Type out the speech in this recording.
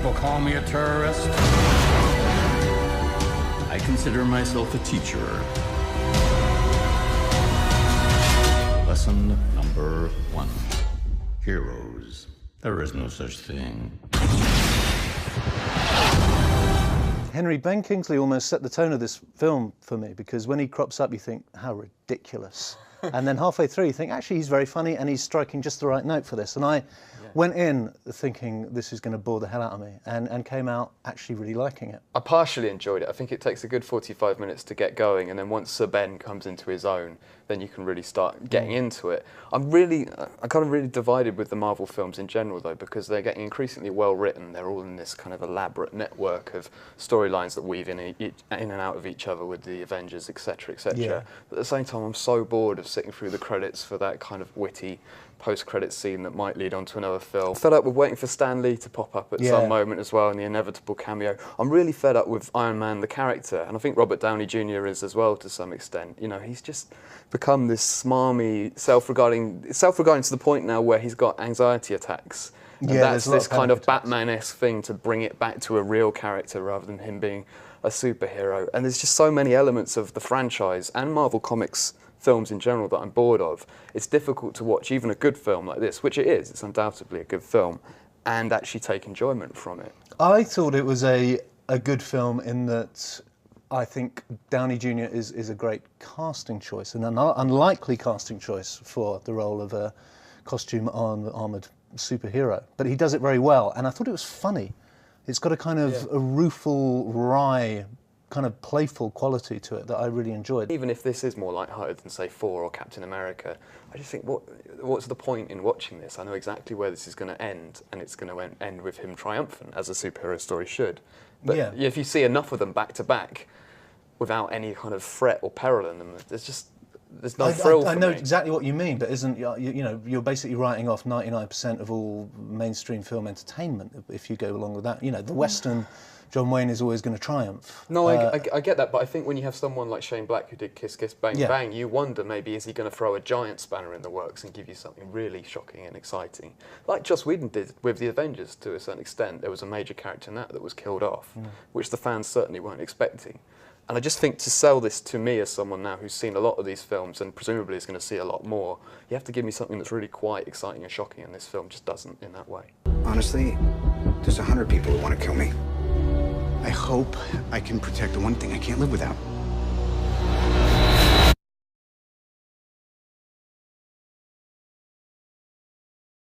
people call me a terrorist. I consider myself a teacher. Lesson number 1. Heroes. There is no such thing. Henry, Ben Kingsley almost set the tone of this film for me, because when he crops up you think, how ridiculous. And then halfway through you think, actually he's very funny and he's striking just the right note for this. And I went in thinking this is going to bore the hell out of me, and came out actually really liking it. I partially enjoyed it. I think it takes a good 45 minutes to get going, and then once Sir Ben comes into his own, then you can really start getting into it. I'm kind of really divided with the Marvel films in general, though, because they're getting increasingly well written. They're all in this kind of elaborate network of storylines that weave in and out of each other with the Avengers, etc., etc. Yeah. But at the same time, I'm so bored of sitting through the credits for that kind of witty post-credit scene that might lead on to another film. Fed up with waiting for Stan Lee to pop up at some moment as well, in the inevitable cameo. I'm really fed up with Iron Man, the character, and I think Robert Downey Jr. is as well to some extent. You know, he's just become this smarmy, self-regarding to the point now where he's got anxiety attacks. And that's this kind of Batman-esque thing to bring it back to a real character rather than him being a superhero. And there's just so many elements of the franchise and Marvel Comics films in general that I'm bored of. It's difficult to watch even a good film like this, which it is, it's undoubtedly a good film, and actually take enjoyment from it. I thought it was a good film in that I think Downey Jr. is a great casting choice, and an unlikely casting choice for the role of a costume-armoured superhero. But he does it very well, and I thought it was funny. It's got a kind of a rueful, wry, kind of playful quality to it that I really enjoyed. Even if this is more lighthearted than, say, Thor or Captain America, I just think, what's the point in watching this? I know exactly where this is going to end, and it's going to end with him triumphant, as a superhero story should. But if you see enough of them back to back, without any kind of threat or peril in them, there's no thrill for I know me. exactly what you mean, but isn't, you know, you're basically writing off 99% of all mainstream film entertainment if you go along with that. You know, the Western John Wayne is always going to triumph. No, I get that, but I think when you have someone like Shane Black who did Kiss Kiss Bang Bang, you wonder maybe is he going to throw a giant spanner in the works and give you something really shocking and exciting. Like Joss Whedon did with the Avengers to a certain extent. There was a major character in that was killed off, which the fans certainly weren't expecting. And I just think to sell this to me as someone now who's seen a lot of these films and presumably is going to see a lot more, you have to give me something that's really quite exciting and shocking, and this film just doesn't in that way. Honestly, there's 100 people who want to kill me. I hope I can protect the one thing I can't live without.